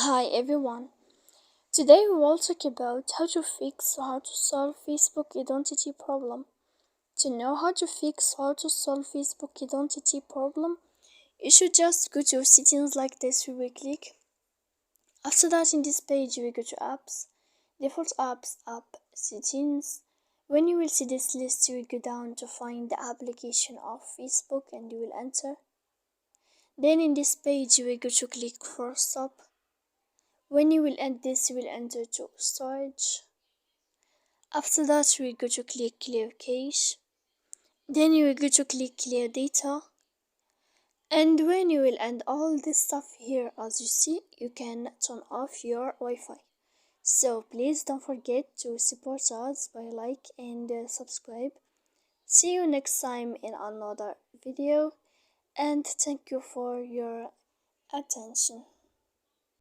Hi everyone. Today we will talk about how to solve Facebook identity problem. To know how to solve Facebook identity problem, you should just go to settings like this. We will click. After that, in this page, we go to apps, default apps, app settings. When you will see this list, you will go down to find the application of Facebook and you will enter. Then in this page, you will go to click for stop. When you will end this, you will enter to storage. After that, you will go to click clear cache. Then you will go to click clear data. And when you will end all this stuff here, as you see, you can turn off your Wi-Fi. So please don't forget to support us by like and subscribe. See you next time in another video, and thank you for your attention.